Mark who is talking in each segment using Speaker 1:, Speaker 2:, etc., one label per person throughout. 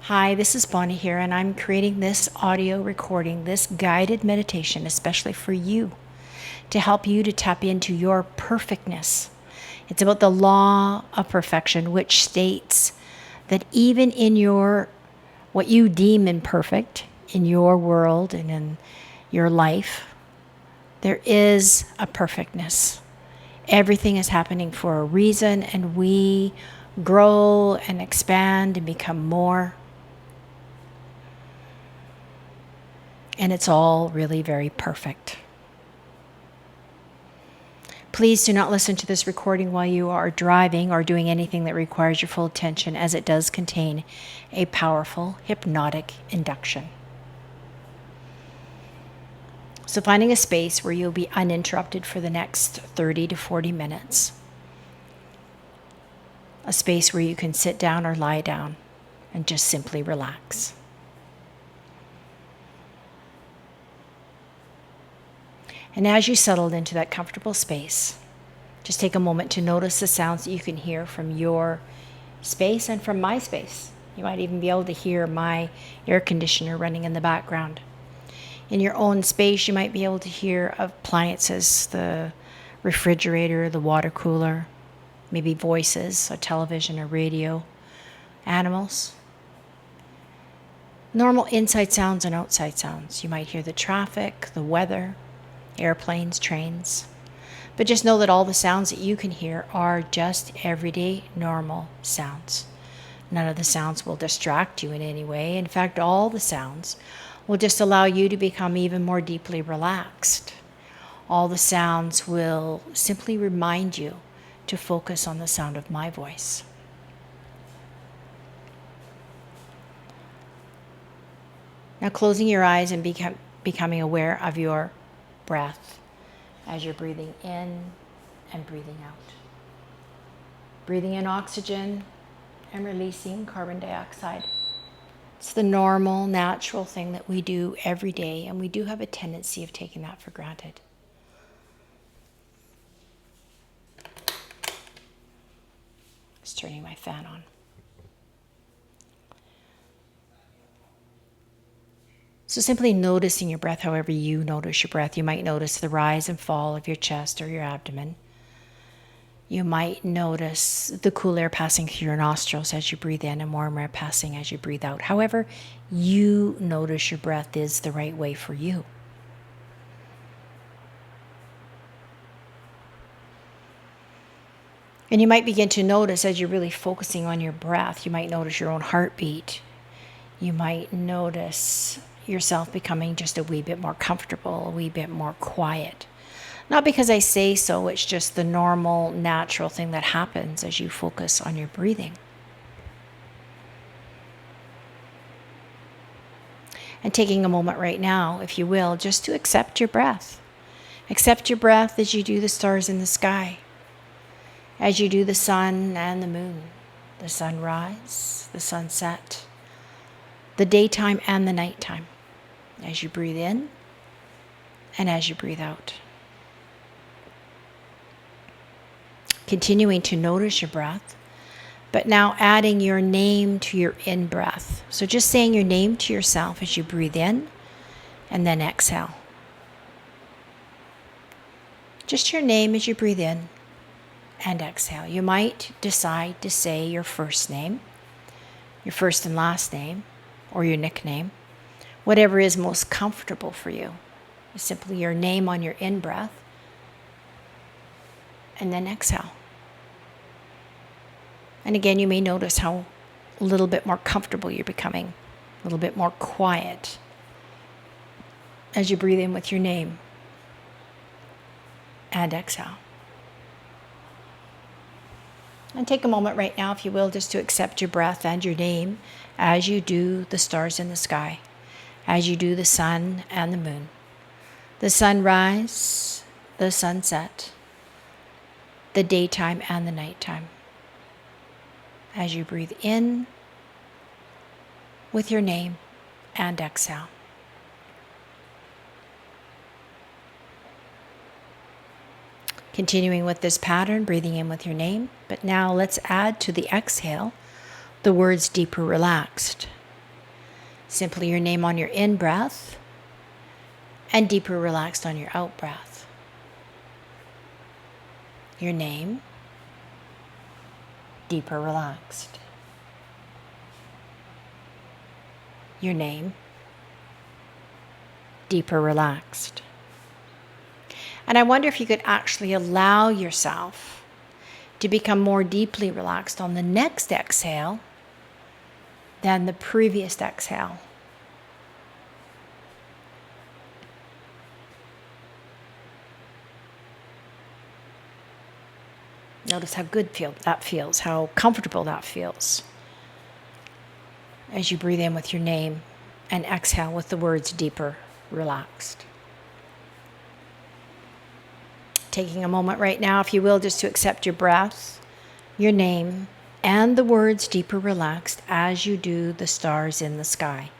Speaker 1: Hi, this is Bonnie here, and I'm creating this audio recording, this guided meditation, especially for you, to help you to tap into your perfectness. It's about the law of perfection, which states that even in what you deem imperfect in your world and in your life, there is a perfectness. Everything is happening for a reason, and we grow and expand and become more. And it's all really very perfect. Please do not listen to this recording while you are driving or doing anything that requires your full attention, as it does contain a powerful hypnotic induction. So finding a space where you'll be uninterrupted for the next 30 to 40 minutes. A space where you can sit down or lie down and just simply relax. And as you settled into that comfortable space, just take a moment to notice the sounds that you can hear from your space and from my space. You might even be able to hear my air conditioner running in the background. In your own space, you might be able to hear appliances, the refrigerator, the water cooler, maybe voices, a television or radio, animals. Normal inside sounds and outside sounds. You might hear the traffic, the weather, airplanes, trains. But just know that all the sounds that you can hear are just everyday, normal sounds. None of the sounds will distract you in any way. In fact, all the sounds will just allow you to become even more deeply relaxed. All the sounds will simply remind you to focus on the sound of my voice. Now closing your eyes and becoming aware of your breath as you're breathing in and breathing out. Breathing in oxygen and releasing carbon dioxide. It's the normal, natural thing that we do every day, and we do have a tendency of taking that for granted. Just turning my fan on. So simply noticing your breath however you notice your breath. You might notice the rise and fall of your chest or your abdomen. You might notice the cool air passing through your nostrils as you breathe in and warm air passing as you breathe out. However you notice your breath is the right way for you. And you might begin to notice, as you're really focusing on your breath, you might notice your own heartbeat. You might notice yourself becoming just a wee bit more comfortable, a wee bit more quiet. Not because I say so, it's just the normal, natural thing that happens as you focus on your breathing. And taking a moment right now, if you will, just to accept your breath. Accept your breath as you do the stars in the sky, as you do the sun and the moon, the sunrise, the sunset, the daytime and the nighttime, as you breathe in and as you breathe out. Continuing to notice your breath, but now adding your name to your in-breath. So just saying your name to yourself as you breathe in and then exhale. Just your name as you breathe in and exhale. You might decide to say your first name, your first and last name, or your nickname, whatever is most comfortable for you. It's simply your name on your in-breath, and then exhale. And again, you may notice how a little bit more comfortable you're becoming, a little bit more quiet as you breathe in with your name and exhale. And take a moment right now, if you will, just to accept your breath and your name as you do the stars in the sky, as you do the sun and the moon, the sunrise, the sunset, the daytime and the nighttime. As you breathe in with your name and exhale. Continuing with this pattern, breathing in with your name, but now let's add to the exhale the words deeper relaxed. Simply your name on your in-breath and deeper relaxed on your out-breath. Your name, deeper relaxed. Your name, deeper relaxed. And I wonder if you could actually allow yourself to become more deeply relaxed on the next exhale than the previous exhale. Notice how good that feels, how comfortable that feels as you breathe in with your name and exhale with the words deeper relaxed. Taking a moment right now, if you will, just to accept your breath, your name, and the words deeper relaxed as you do the stars in the sky,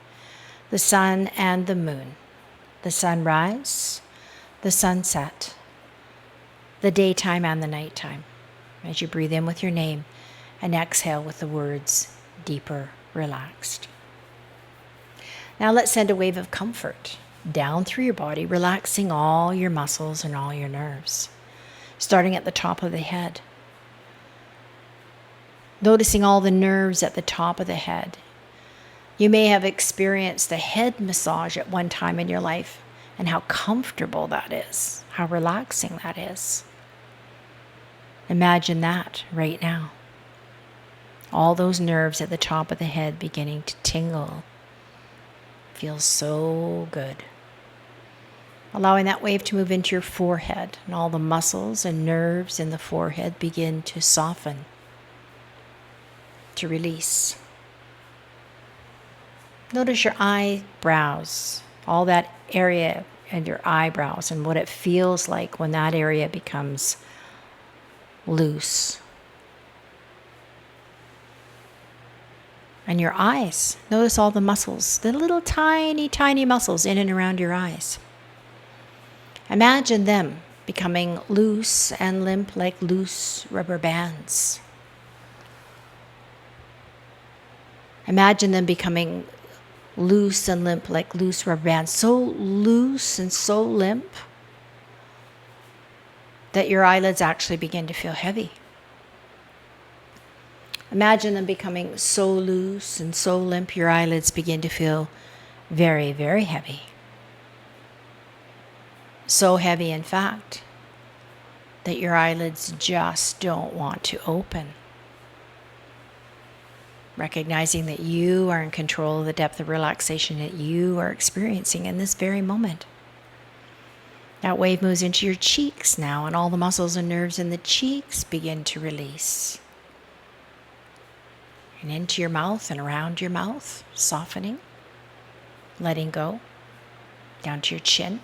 Speaker 1: the sun and the moon, the sunrise, the sunset, the daytime and the nighttime, as you breathe in with your name and exhale with the words deeper relaxed. Now let's send a wave of comfort down through your body, relaxing all your muscles and all your nerves, starting at the top of the head. Noticing all the nerves at the top of the head. You may have experienced a head massage at one time in your life, and how comfortable that is, how relaxing that is. Imagine that right now. All those nerves at the top of the head beginning to tingle. Feels so good. Allowing that wave to move into your forehead, and all the muscles and nerves in the forehead begin to soften, to release. Notice your eyebrows, all that area and your eyebrows, and what it feels like when that area becomes loose. And your eyes, notice all the muscles, the little tiny, tiny muscles in and around your eyes. Imagine them becoming loose and limp like loose rubber bands. Imagine them becoming loose and limp like loose rubber bands, so loose and so limp that your eyelids actually begin to feel heavy. Imagine them becoming so loose and so limp, your eyelids begin to feel very, very heavy. So heavy, in fact, that your eyelids just don't want to open. Recognizing that you are in control of the depth of relaxation that you are experiencing in this very moment. That wave moves into your cheeks now, and all the muscles and nerves in the cheeks begin to release. And into your mouth and around your mouth, softening, letting go, down to your chin.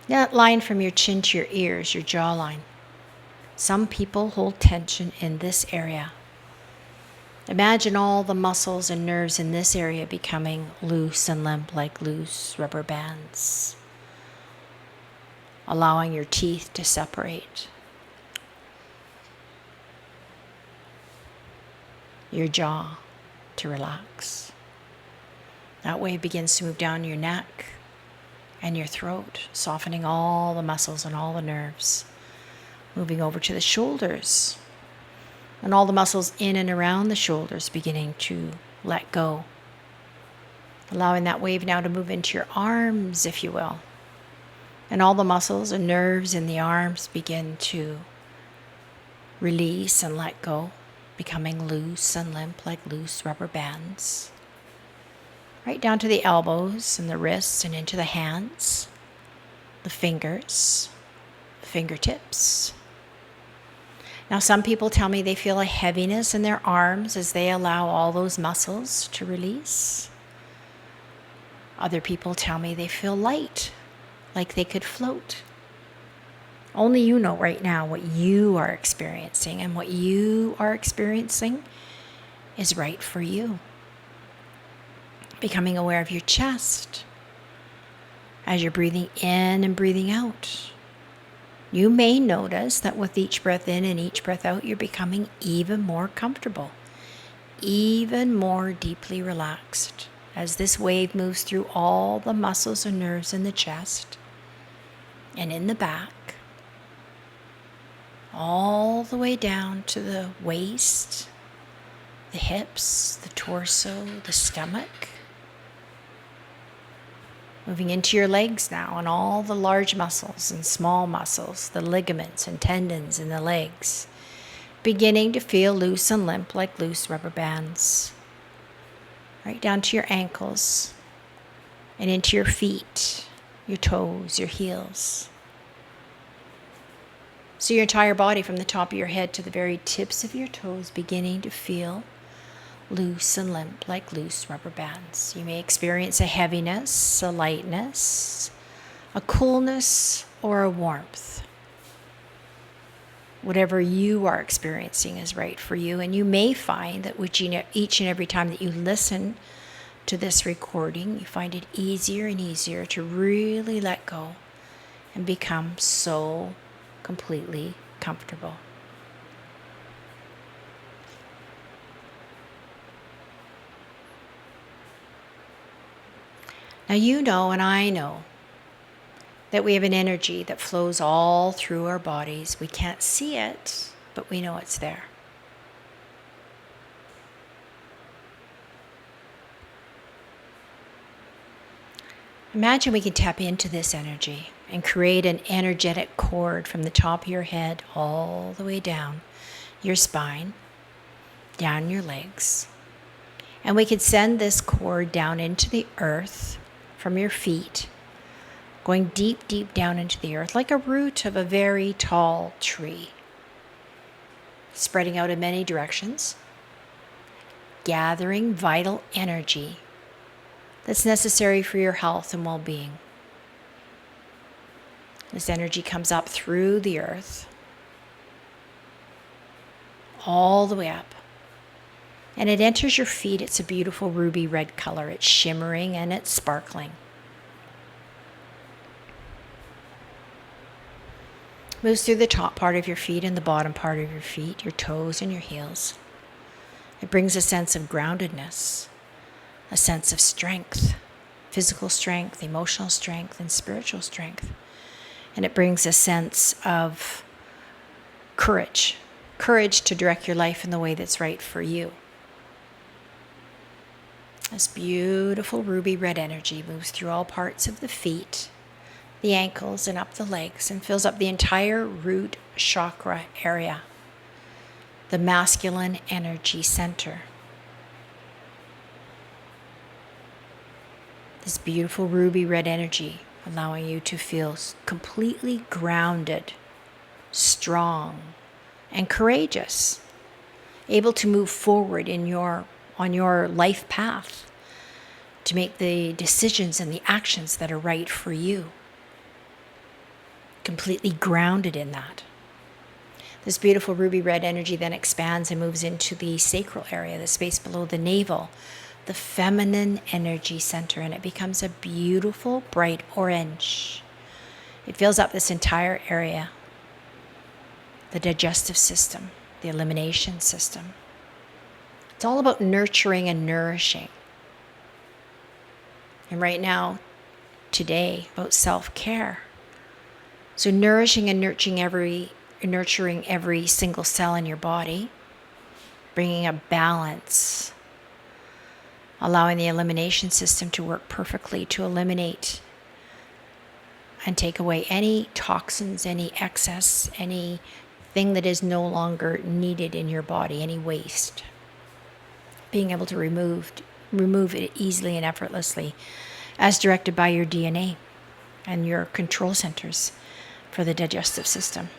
Speaker 1: That line from your chin to your ears, your jawline. Some people hold tension in this area. Imagine all the muscles and nerves in this area becoming loose and limp like loose rubber bands. Allowing your teeth to separate. Your jaw to relax. That wave begins to move down your neck and your throat, softening all the muscles and all the nerves. Moving over to the shoulders, and all the muscles in and around the shoulders beginning to let go. Allowing that wave now to move into your arms, if you will. And all the muscles and nerves in the arms begin to release and let go, becoming loose and limp like loose rubber bands. Right down to the elbows and the wrists and into the hands, the fingers, the fingertips. Now, some people tell me they feel a heaviness in their arms as they allow all those muscles to release. Other people tell me they feel light, like they could float. Only you know right now what you are experiencing, and what you are experiencing is right for you. Becoming aware of your chest as you're breathing in and breathing out. You may notice that with each breath in and each breath out, you're becoming even more comfortable, even more deeply relaxed as this wave moves through all the muscles and nerves in the chest and in the back, all the way down to the waist, the hips, the torso, the stomach. Moving into your legs now and all the large muscles and small muscles, the ligaments and tendons in the legs, beginning to feel loose and limp like loose rubber bands. Right down to your ankles and into your feet, your toes, your heels. So your entire body from the top of your head to the very tips of your toes beginning to feel loose and limp like loose rubber bands. You may experience a heaviness, a lightness, a coolness, or a warmth. Whatever you are experiencing is right for you, and you may find that each and every time that you listen to this recording, you find it easier and easier to really let go and become so completely comfortable. Now you know and I know that we have an energy that flows all through our bodies. We can't see it, but we know it's there. Imagine we can tap into this energy and create an energetic cord from the top of your head all the way down your spine, down your legs. And we could send this cord down into the earth from your feet, going deep, deep down into the earth like a root of a very tall tree, spreading out in many directions, gathering vital energy that's necessary for your health and well-being. This energy comes up through the earth, all the way up, and it enters your feet. It's a beautiful ruby red color. It's shimmering and it's sparkling. Moves through the top part of your feet and the bottom part of your feet, your toes and your heels. It brings a sense of groundedness, a sense of strength, physical strength, emotional strength, and spiritual strength. And it brings a sense of courage to direct your life in the way that's right for you. This beautiful ruby red energy moves through all parts of the feet, the ankles, and up the legs, and fills up the entire root chakra area, the masculine energy center. This beautiful ruby red energy allowing you to feel completely grounded, strong, and courageous, able to move forward on your life path, to make the decisions and the actions that are right for you. Completely grounded in that. This beautiful ruby red energy then expands and moves into the sacral area, the space below the navel, the feminine energy center, and it becomes a beautiful bright orange. It fills up this entire area, the digestive system, the elimination system. It's all about nurturing and nourishing. And right now, today, about self-care. So nourishing and nurturing every single cell in your body, bringing a balance, allowing the elimination system to work perfectly to eliminate and take away any toxins, any excess, anything that is no longer needed in your body, any waste. Being able to remove it easily and effortlessly as directed by your DNA and your control centers for the digestive system.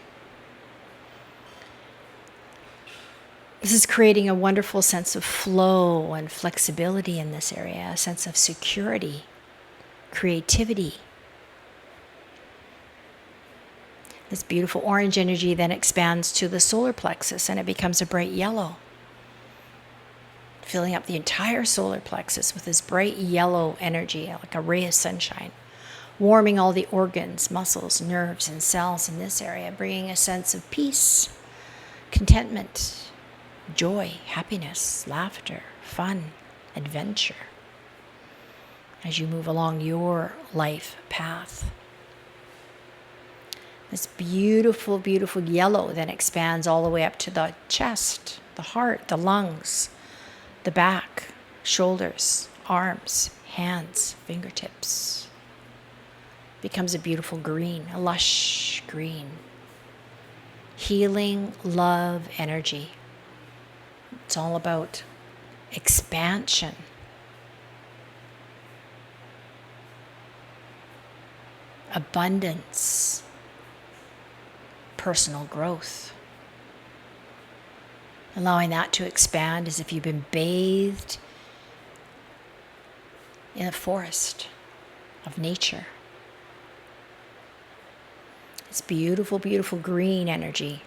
Speaker 1: This is creating a wonderful sense of flow and flexibility in this area, a sense of security, creativity. This beautiful orange energy then expands to the solar plexus and it becomes a bright yellow, filling up the entire solar plexus with this bright yellow energy, like a ray of sunshine, warming all the organs, muscles, nerves, and cells in this area, bringing a sense of peace, contentment, joy, happiness, laughter, fun, adventure as you move along your life path. This beautiful, beautiful yellow then expands all the way up to the chest, the heart, the lungs, the back, shoulders, arms, hands, fingertips. Becomes a beautiful green, a lush green. Healing, love, energy. It's all about expansion. Abundance. Personal growth. Allowing that to expand as if you've been bathed in a forest of nature. This beautiful, beautiful green energy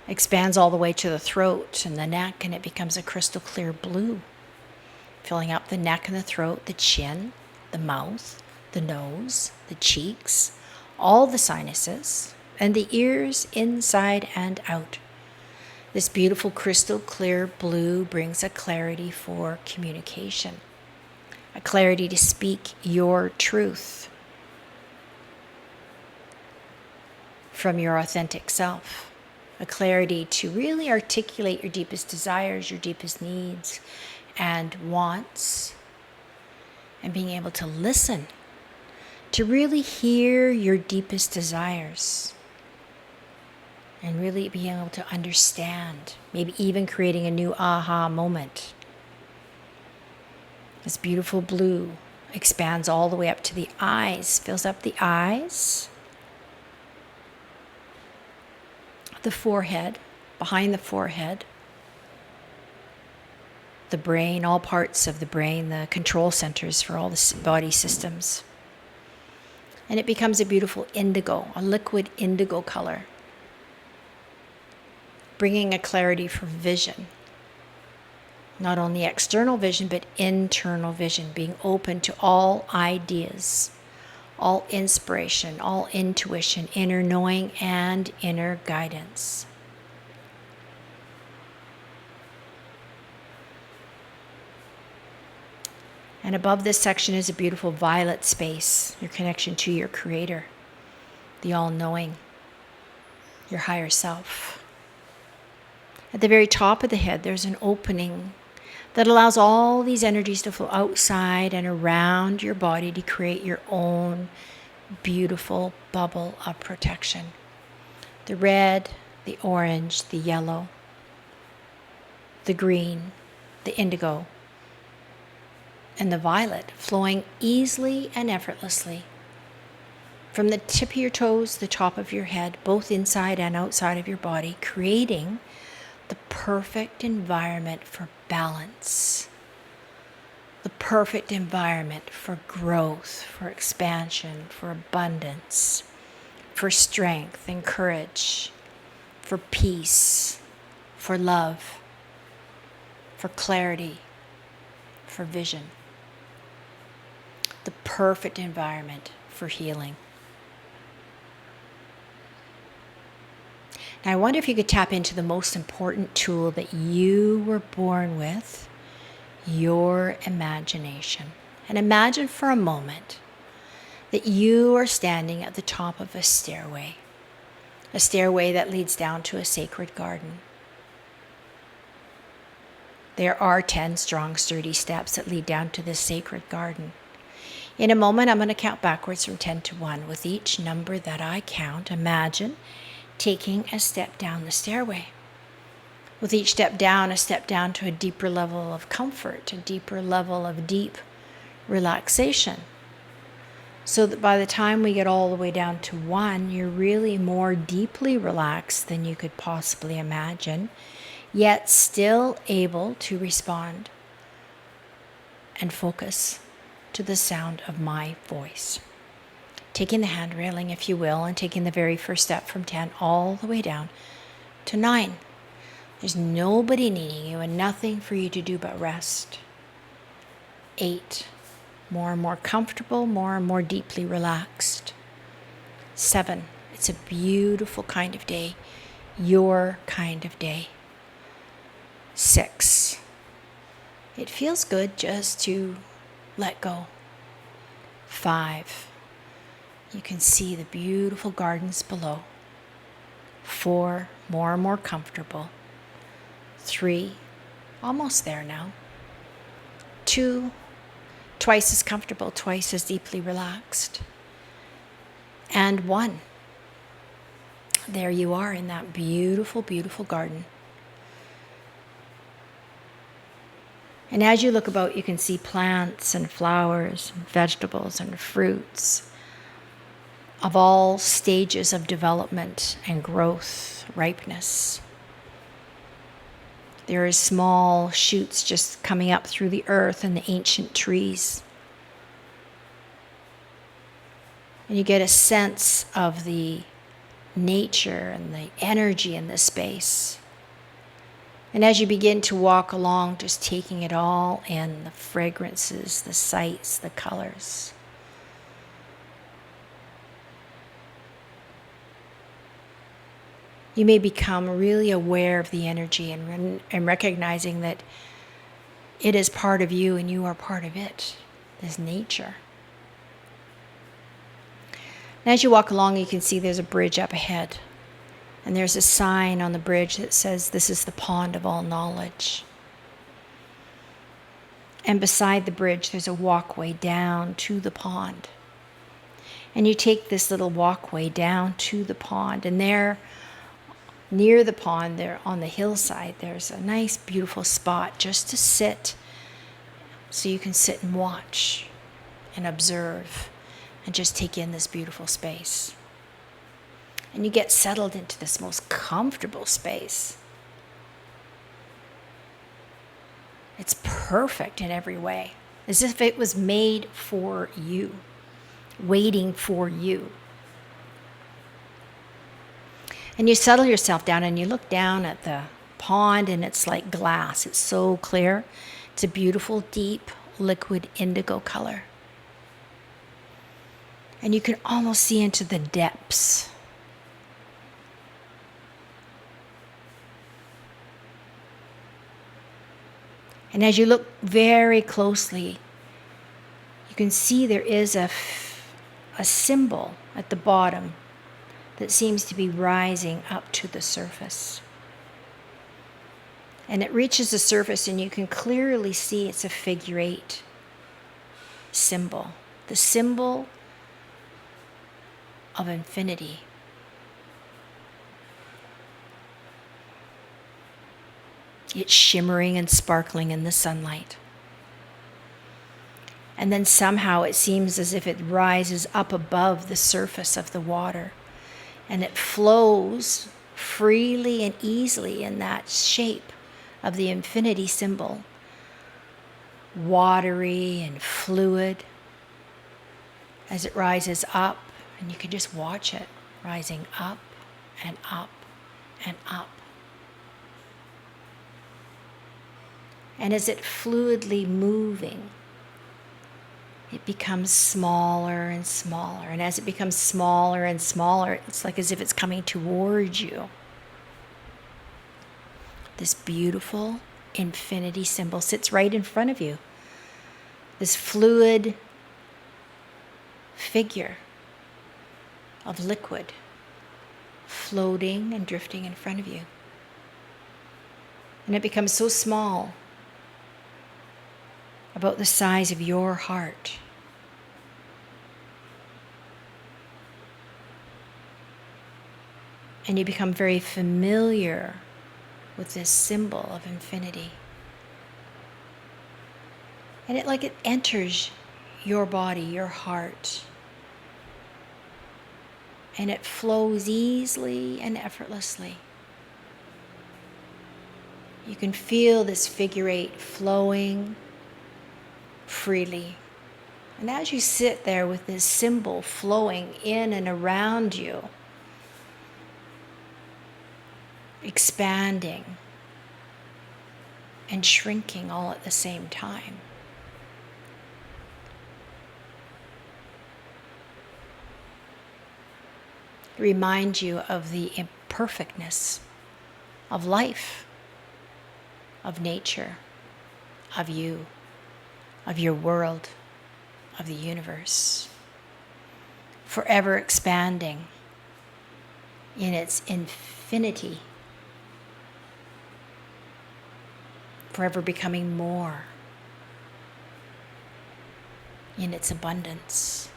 Speaker 1: expands all the way to the throat and the neck, and it becomes a crystal clear blue, filling up the neck and the throat, the chin, the mouth, the nose, the cheeks, all the sinuses, and the ears inside and out. This beautiful crystal clear blue brings a clarity for communication, a clarity to speak your truth from your authentic self, a clarity to really articulate your deepest desires, your deepest needs and wants, and being able to listen, to really hear your deepest desires, and really being able to understand, maybe even creating a new aha moment. This beautiful blue expands all the way up to the eyes, fills up the eyes, the forehead, behind the forehead, the brain, all parts of the brain, the control centers for all the body systems. And it becomes a beautiful indigo, a liquid indigo color, bringing a clarity for vision. Not only external vision, but internal vision, being open to all ideas, all inspiration, all intuition, inner knowing, and inner guidance. And above this section is a beautiful violet space, your connection to your creator, the all-knowing, your higher self. At the very top of the head, there's an opening that allows all these energies to flow outside and around your body to create your own beautiful bubble of protection. The red, the orange, the yellow, the green, the indigo, and the violet flowing easily and effortlessly from the tip of your toes, the top of your head, both inside and outside of your body, creating the perfect environment for balance, the perfect environment for growth, for expansion, for abundance, for strength and courage, for peace, for love, for clarity, for vision. The perfect environment for healing. Now, I wonder if you could tap into the most important tool that you were born with, your imagination. And imagine for a moment that you are standing at the top of a stairway that leads down to a sacred garden. There are 10 strong, sturdy steps that lead down to this sacred garden. In a moment, I'm going to count backwards from 10 to 1. With each number that I count, imagine taking a step down the stairway. With each step down, a step down to a deeper level of comfort, a deeper level of deep relaxation. So that by the time we get all the way down to 1, you're really more deeply relaxed than you could possibly imagine, yet still able to respond and focus to the sound of my voice. Taking the hand railing, if you will, and taking the very first step from 10 all the way down to 9. There's nobody needing you and nothing for you to do but rest. 8, more and more comfortable, more and more deeply relaxed. 7, it's a beautiful kind of day, your kind of day. 6. It feels good just to let go. 5. You can see the beautiful gardens below. 4. More and more comfortable. 3. Almost there now. 2. Twice as comfortable, twice as deeply relaxed. And 1. There you are in that beautiful, beautiful garden. And as you look about, you can see plants and flowers and vegetables and fruits of all stages of development and growth, ripeness. There are small shoots just coming up through the earth and the ancient trees. And you get a sense of the nature and the energy in this space. And as you begin to walk along, just taking it all in, the fragrances, the sights, the colors. You may become really aware of the energy and recognizing that it is part of you and you are part of it, this nature. And as you walk along, you can see there's a bridge up ahead. And there's a sign on the bridge that says, "This is the pond of all knowledge." And beside the bridge, there's a walkway down to the pond. And you take this little walkway down to the pond. And there, near the pond, there on the hillside, there's a nice, beautiful spot just to sit. So you can sit and watch and observe and just take in this beautiful space. And you get settled into this most comfortable space. It's perfect in every way, as if it was made for you, waiting for you. And you settle yourself down and you look down at the pond, and it's like glass. It's so clear. It's a beautiful, deep, liquid indigo color. And you can almost see into the depths. And as you look very closely, you can see there is a symbol at the bottom that seems to be rising up to the surface. And it reaches the surface, and you can clearly see it's a figure 8 symbol, the symbol of infinity. It's shimmering and sparkling in the sunlight. And then somehow it seems as if it rises up above the surface of the water. And it flows freely and easily in that shape of the infinity symbol. Watery and fluid as it rises up. And you can just watch it rising up and up and up. And as it fluidly moving, it becomes smaller and smaller. And as it becomes smaller and smaller, it's like as if it's coming towards you. This beautiful infinity symbol sits right in front of you. This fluid figure of liquid floating and drifting in front of you. And it becomes so small, about the size of your heart. And you become very familiar with this symbol of infinity. And it enters your body, your heart. And it flows easily and effortlessly. You can feel this figure 8 flowing freely. And as you sit there with this symbol flowing in and around you, expanding and shrinking all at the same time, remind you of the imperfectness of life. of nature, of you, of your world, of the universe, forever expanding in its infinity, forever becoming more in its abundance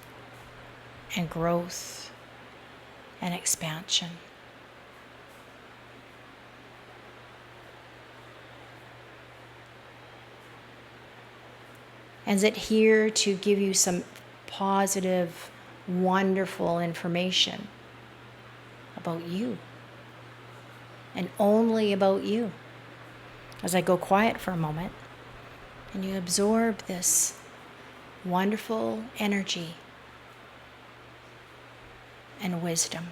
Speaker 1: and growth and expansion. And is it here to give you some positive, wonderful information about you, and only about you. As I go quiet for a moment and you absorb this wonderful energy and wisdom.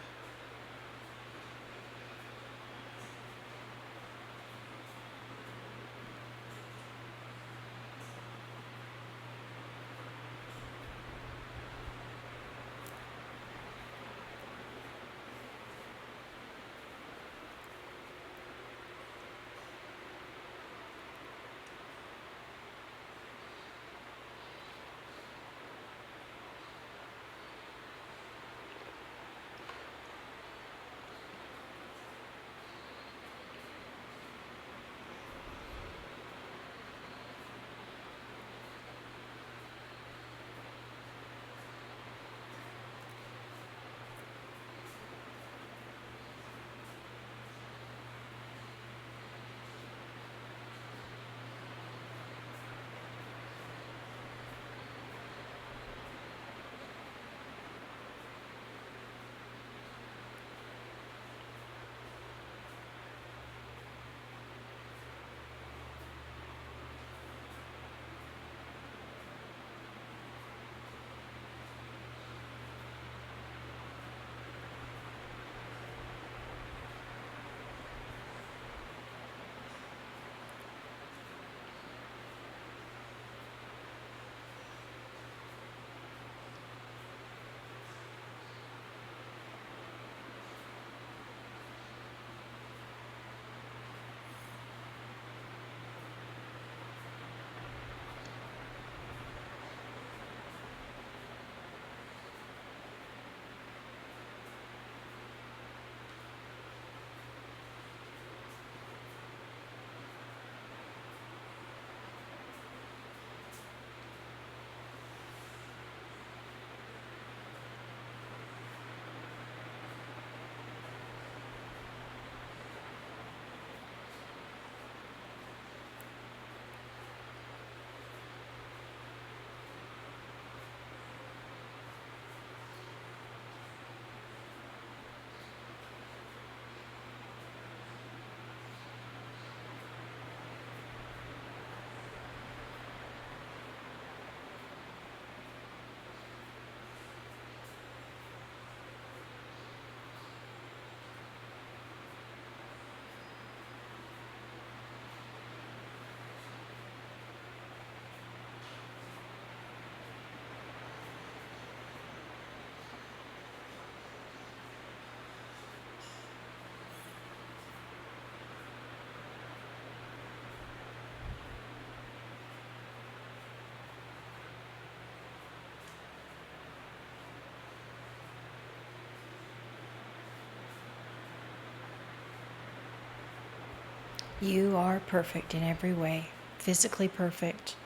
Speaker 1: You are perfect in every way, physically perfect,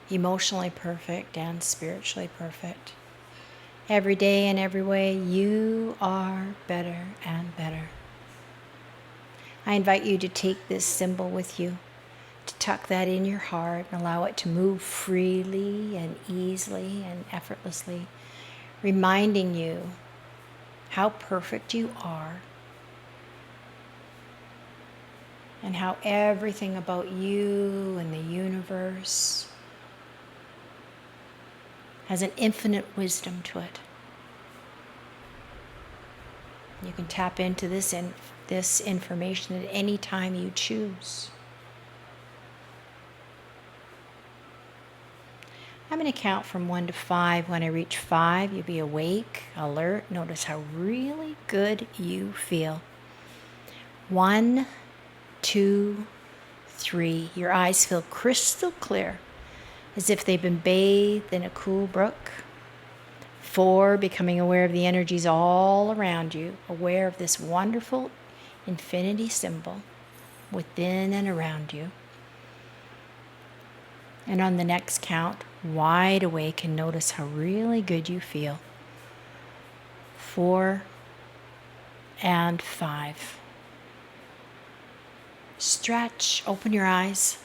Speaker 1: emotionally perfect, and spiritually perfect. Every day in every way, you are better and better. I invite you to take this symbol with you, to tuck that in your heart and allow it to move freely and easily and effortlessly, reminding you how perfect you are and how everything about you and the universe has an infinite wisdom to it. You can tap into this information at any time you choose. I'm going to count from 1 to 5. When I reach 5, you'll be awake, alert. Notice how really good you feel. 1, 2, 3, your eyes feel crystal clear, as if they've been bathed in a cool brook. 4, becoming aware of the energies all around you, aware of this wonderful infinity symbol within and around you. And on the next count, wide awake and notice how really good you feel. 4 and 5. Stretch, open your eyes.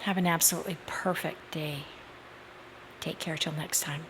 Speaker 1: Have an absolutely perfect day. Take care till next time.